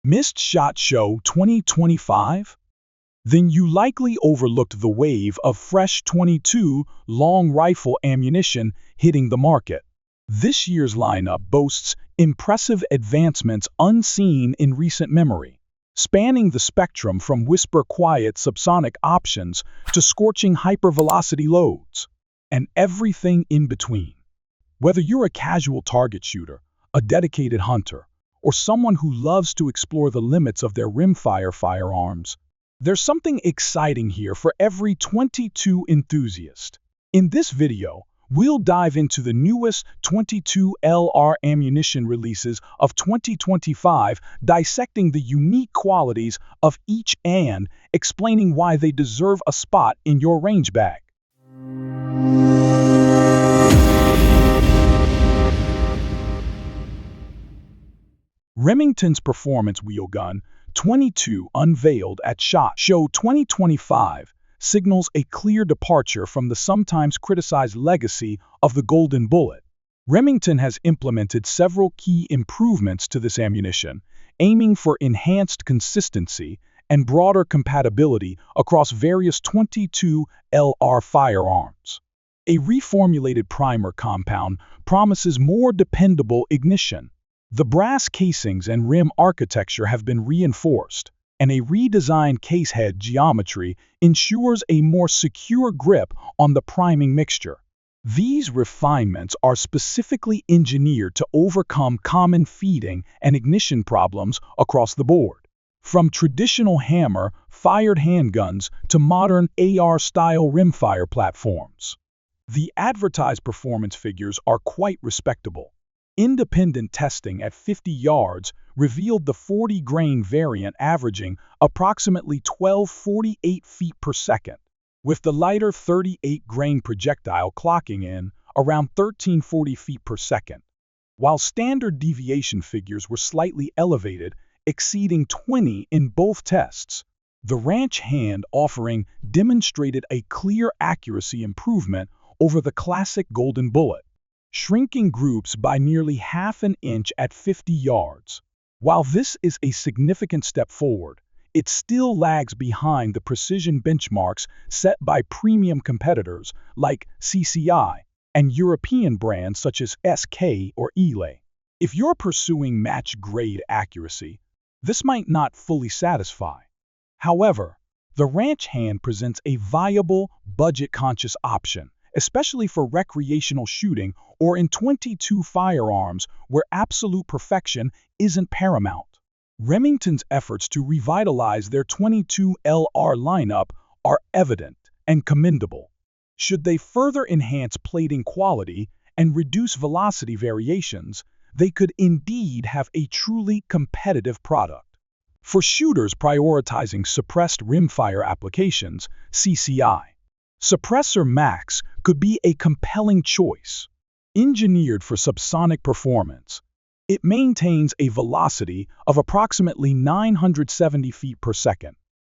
Missed SHOT Show 2025? Then you likely overlooked the wave of fresh .22 long rifle ammunition hitting the market. This year's lineup boasts impressive advancements unseen in recent memory, spanning the spectrum from whisper-quiet subsonic options to scorching hypervelocity loads, and everything in between. Whether you're a casual target shooter, a dedicated hunter, or someone who loves to explore the limits of their rimfire firearms, there's something exciting here for every .22 enthusiast. In this video, we'll dive into the newest .22 LR ammunition releases of 2025, dissecting the unique qualities of each and explaining why they deserve a spot in your range bag. Remington's performance wheel gun, .22 Unveiled at SHOT Show 2025, signals a clear departure from the sometimes criticized legacy of the golden bullet. Remington has implemented several key improvements to this ammunition, aiming for enhanced consistency and broader compatibility across various .22 LR firearms. A reformulated primer compound promises more dependable ignition. The brass casings and rim architecture have been reinforced, and a redesigned casehead geometry ensures a more secure grip on the priming mixture. These refinements are specifically engineered to overcome common feeding and ignition problems across the board, from traditional hammer-fired handguns to modern AR-style rimfire platforms. The advertised performance figures are quite respectable. Independent testing at 50 yards revealed the 40-grain variant averaging approximately 1248 feet per second, with the lighter 38-grain projectile clocking in around 1340 feet per second, while standard deviation figures were slightly elevated, exceeding 20 in both tests. The ranch hand offering demonstrated a clear accuracy improvement over the classic golden bullet, shrinking groups by nearly half an inch at 50 yards. While this is a significant step forward, it still lags behind the precision benchmarks set by premium competitors like CCI and European brands such as SK or Aguila. If you're pursuing match-grade accuracy, this might not fully satisfy. However, the ranch hand presents a viable, budget-conscious option, especially for recreational shooting or in .22 firearms where absolute perfection isn't paramount. Remington's efforts to revitalize their .22 LR lineup are evident and commendable. Should they further enhance plating quality and reduce velocity variations, they could indeed have a truly competitive product. For shooters prioritizing suppressed rimfire applications, CCI Suppressor Max could be a compelling choice. Engineered for subsonic performance, it maintains a velocity of approximately 970 feet per second,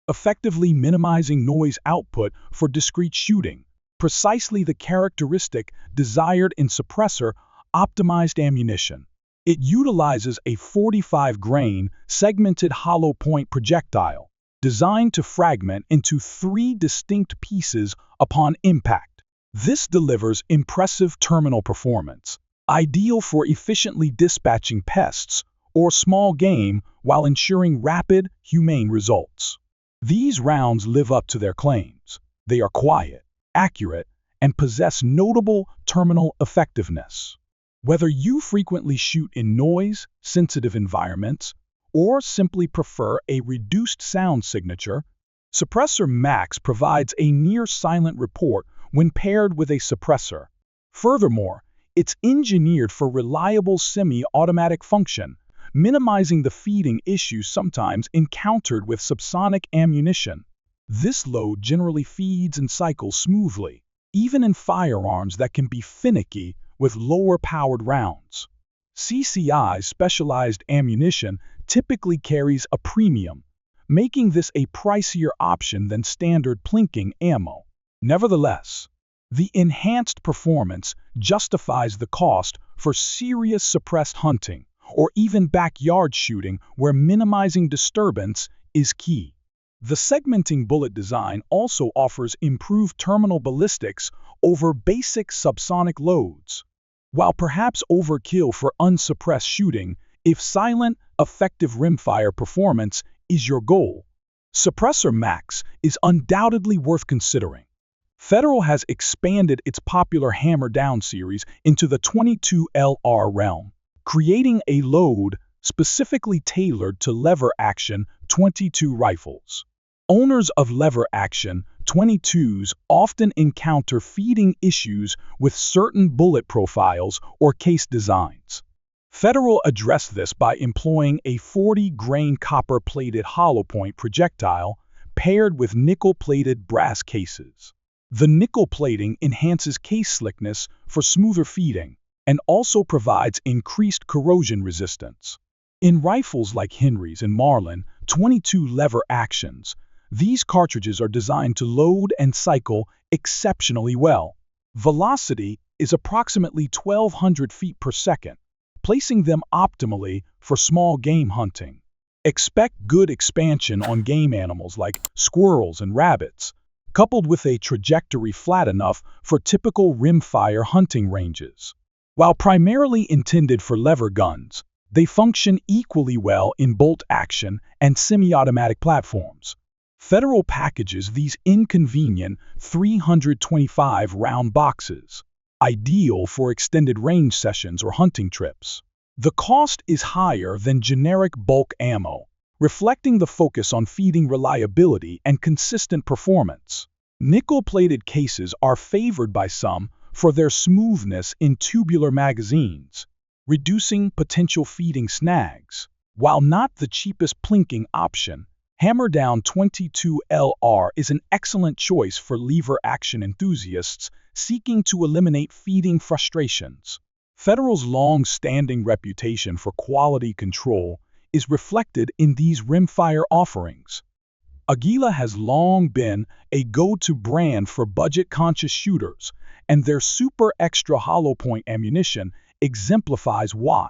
effectively minimizing noise output for discrete shooting, precisely the characteristic desired in suppressor-optimized ammunition. It utilizes a 45-grain segmented hollow point projectile, designed to fragment into 3 distinct pieces upon impact. This delivers impressive terminal performance, ideal for efficiently dispatching pests or small game while ensuring rapid, humane results. These rounds live up to their claims. They are quiet, accurate, and possess notable terminal effectiveness. Whether you frequently shoot in noise-sensitive environments or simply prefer a reduced sound signature, Suppressor Max provides a near-silent report when paired with a suppressor. Furthermore, it's engineered for reliable semi-automatic function, minimizing the feeding issues sometimes encountered with subsonic ammunition. This load generally feeds and cycles smoothly, even in firearms that can be finicky with lower-powered rounds. CCI's specialized ammunition typically carries a premium, making this a pricier option than standard plinking ammo. Nevertheless, the enhanced performance justifies the cost for serious suppressed hunting or even backyard shooting where minimizing disturbance is key. The segmenting bullet design also offers improved terminal ballistics over basic subsonic loads. While perhaps overkill for unsuppressed shooting, if silent, effective rimfire performance is your goal, Suppressor Max is undoubtedly worth considering. Federal has expanded its popular Hammer Down series into the 22 LR realm, creating a load specifically tailored to lever-action 22 rifles. Owners of lever-action 22s often encounter feeding issues with certain bullet profiles or case designs. Federal addressed this by employing a 40-grain copper-plated hollow-point projectile paired with nickel-plated brass cases. The nickel plating enhances case slickness for smoother feeding and also provides increased corrosion resistance. In rifles like Henry's and Marlin 22 lever actions, these cartridges are designed to load and cycle exceptionally well. Velocity is approximately 1,200 feet per second, placing them optimally for small game hunting. Expect good expansion on game animals like squirrels and rabbits, coupled with a trajectory flat enough for typical rimfire hunting ranges. While primarily intended for lever guns, they function equally well in bolt action and semi-automatic platforms. Federal packages these inconvenient 325-round boxes, ideal for extended range sessions or hunting trips. The cost is higher than generic bulk ammo, reflecting the focus on feeding reliability and consistent performance. Nickel-plated cases are favored by some for their smoothness in tubular magazines, reducing potential feeding snags. While not the cheapest plinking option, Hammer Down 22 LR is an excellent choice for lever action enthusiasts seeking to eliminate feeding frustrations. Federal's long-standing reputation for quality control is reflected in these rimfire offerings. Aguila has long been a go-to brand for budget-conscious shooters, and their super extra hollow point ammunition exemplifies why.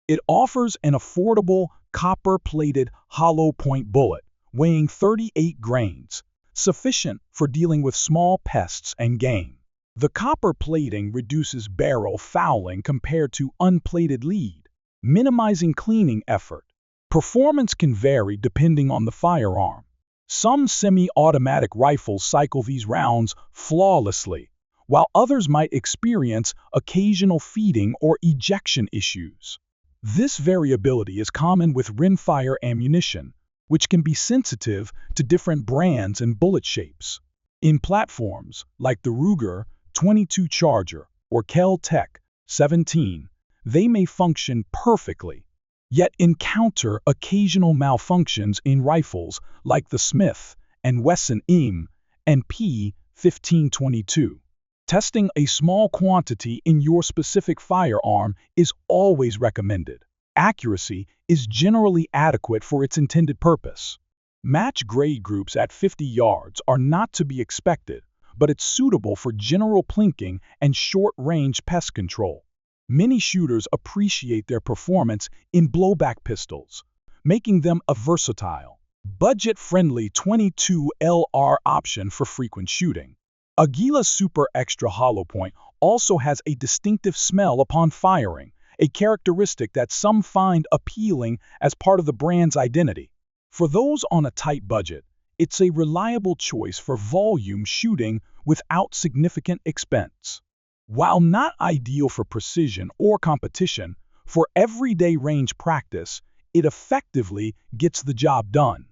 It offers an affordable copper-plated hollow point bullet weighing 38 grains, sufficient for dealing with small pests and game. The copper plating reduces barrel fouling compared to unplated lead, minimizing cleaning effort. Performance can vary depending on the firearm. Some semi-automatic rifles cycle these rounds flawlessly, while others might experience occasional feeding or ejection issues. This variability is common with rimfire ammunition, which can be sensitive to different brands and bullet shapes. In platforms like the Ruger 22 Charger or Kel-Tec 17, they may function perfectly, yet encounter occasional malfunctions in rifles like the Smith & Wesson IM and P1522. Testing a small quantity in your specific firearm is always recommended. Accuracy is generally adequate for its intended purpose. Match grade groups at 50 yards are not to be expected, but it's suitable for general plinking and short-range pest control. Many shooters appreciate their performance in blowback pistols, making them a versatile, budget-friendly 22 LR option for frequent shooting. Aguila's Super Extra Hollow Point also has a distinctive smell upon firing, a characteristic that some find appealing as part of the brand's identity. For those on a tight budget, it's a reliable choice for volume shooting without significant expense. While not ideal for precision or competition, for everyday range practice, it effectively gets the job done.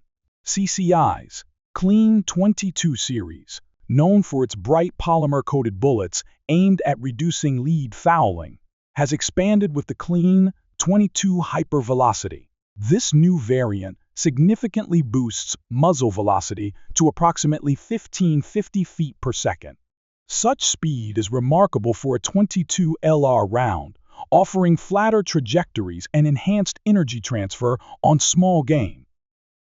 CCI's Clean 22 series, known for its bright polymer-coated bullets aimed at reducing lead fouling, has expanded with the Clean 22 Hyper Velocity. This new variant significantly boosts muzzle velocity to approximately 1550 feet per second. Such speed is remarkable for a 22 LR round, offering flatter trajectories and enhanced energy transfer on small game.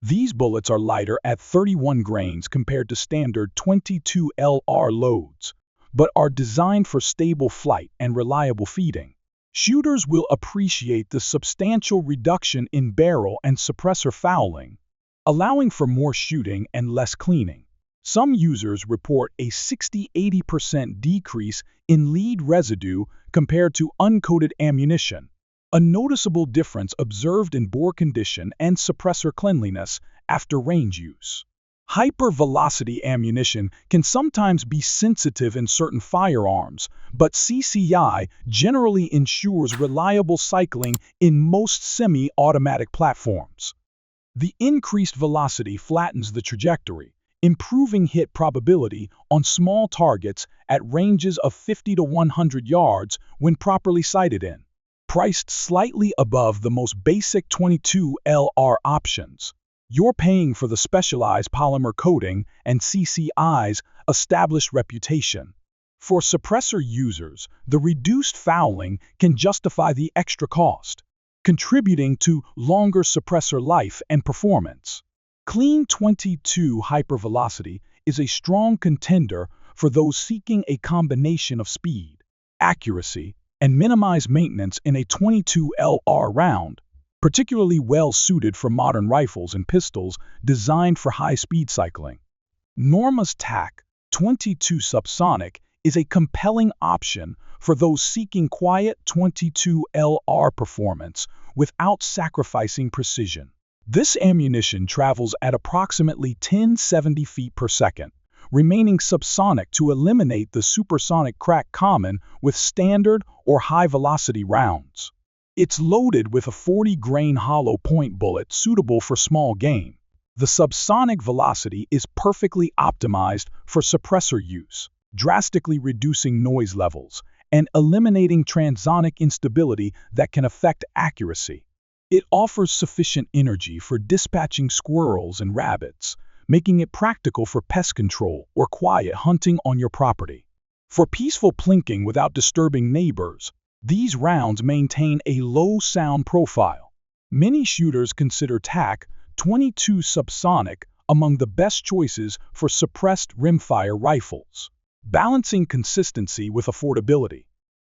These bullets are lighter at 31 grains compared to standard 22 LR loads, but are designed for stable flight and reliable feeding. Shooters will appreciate the substantial reduction in barrel and suppressor fouling, allowing for more shooting and less cleaning. Some users report a 60–80% decrease in lead residue compared to uncoated ammunition, a noticeable difference observed in bore condition and suppressor cleanliness after range use. Hyper-velocity ammunition can sometimes be sensitive in certain firearms, but CCI generally ensures reliable cycling in most semi-automatic platforms. The increased velocity flattens the trajectory, improving hit probability on small targets at ranges of 50 to 100 yards when properly sighted in. Priced slightly above the most basic 22 LR options, you're paying for the specialized polymer coating and CCI's established reputation. For suppressor users, the reduced fouling can justify the extra cost, contributing to longer suppressor life and performance. Clean 22 Hypervelocity is a strong contender for those seeking a combination of speed, accuracy, and minimized maintenance in a 22 LR round, particularly well suited for modern rifles and pistols designed for high-speed cycling. Norma's TAC 22 Subsonic is a compelling option for those seeking quiet 22 LR performance without sacrificing precision. This ammunition travels at approximately 1070 feet per second, remaining subsonic to eliminate the supersonic crack common with standard or high-velocity rounds. It's loaded with a 40-grain hollow point bullet suitable for small game. The subsonic velocity is perfectly optimized for suppressor use, drastically reducing noise levels and eliminating transonic instability that can affect accuracy. It offers sufficient energy for dispatching squirrels and rabbits, making it practical for pest control or quiet hunting on your property. For peaceful plinking without disturbing neighbors, these rounds maintain a low sound profile. Many shooters consider TAC 22 Subsonic among the best choices for suppressed rimfire rifles, balancing consistency with affordability.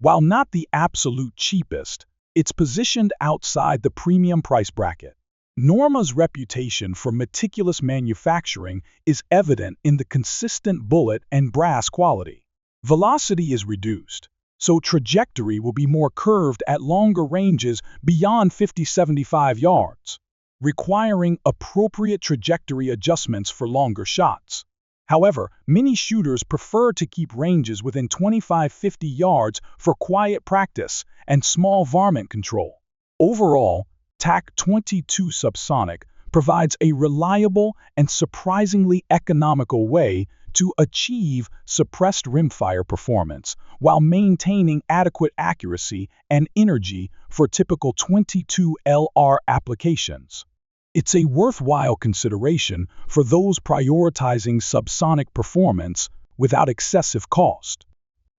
While not the absolute cheapest, it's positioned outside the premium price bracket. Norma's reputation for meticulous manufacturing is evident in the consistent bullet and brass quality. Velocity is reduced, so trajectory will be more curved at longer ranges beyond 50–75 yards, requiring appropriate trajectory adjustments for longer shots. However, many shooters prefer to keep ranges within 25–50 yards for quiet practice and small varmint control. Overall, TAC 22 Subsonic provides a reliable and surprisingly economical way to achieve suppressed rimfire performance while maintaining adequate accuracy and energy for typical 22 LR applications. It's a worthwhile consideration for those prioritizing subsonic performance without excessive cost.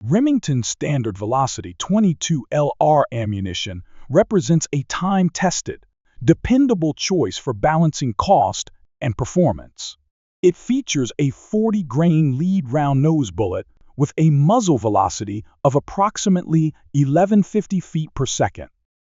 Remington Standard Velocity 22 LR ammunition represents a time-tested, dependable choice for balancing cost and performance. It features a 40-grain lead round nose bullet with a muzzle velocity of approximately 1150 feet per second,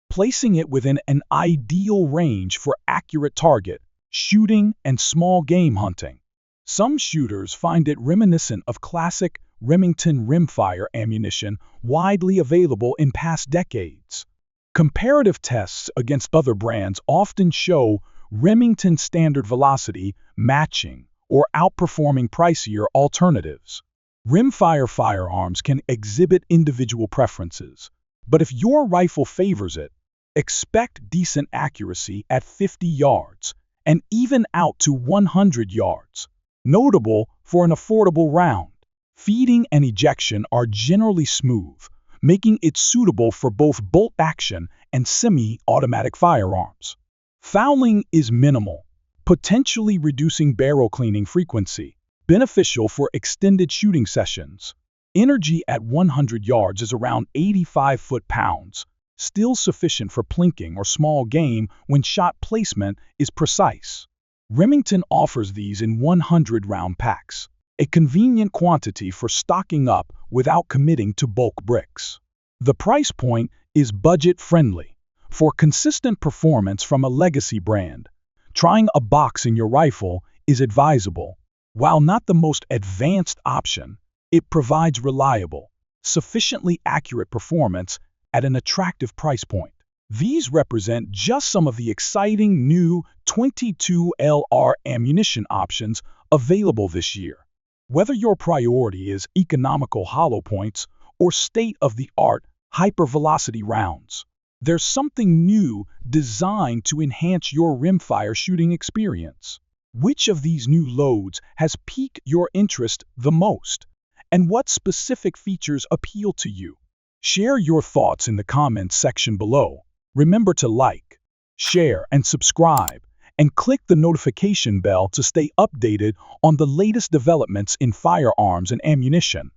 placing it within an ideal range for accurate target shooting and small game hunting. Some shooters find it reminiscent of classic Remington rimfire ammunition widely available in past decades. Comparative tests against other brands often show Remington Standard Velocity matching or outperforming pricier alternatives. Rimfire firearms can exhibit individual preferences, but if your rifle favors it, expect decent accuracy at 50 yards and even out to 100 yards. Notable for an affordable round, feeding and ejection are generally smooth, making it suitable for both bolt action and semi-automatic firearms. Fouling is minimal, potentially reducing barrel cleaning frequency, beneficial for extended shooting sessions. Energy at 100 yards is around 85 foot-pounds, still sufficient for plinking or small game when shot placement is precise. Remington offers these in 100-round packs, a convenient quantity for stocking up without committing to bulk bricks. The price point is budget-friendly. For consistent performance from a legacy brand, trying a box in your rifle is advisable. While not the most advanced option, it provides reliable, sufficiently accurate performance at an attractive price point. These represent just some of the exciting new 22LR ammunition options available this year. Whether your priority is economical hollow points or state-of-the-art hypervelocity rounds, there's something new designed to enhance your rimfire shooting experience. Which of these new loads has piqued your interest the most? And what specific features appeal to you? Share your thoughts in the comments section below. Remember to like, share, and subscribe, and click the notification bell to stay updated on the latest developments in firearms and ammunition.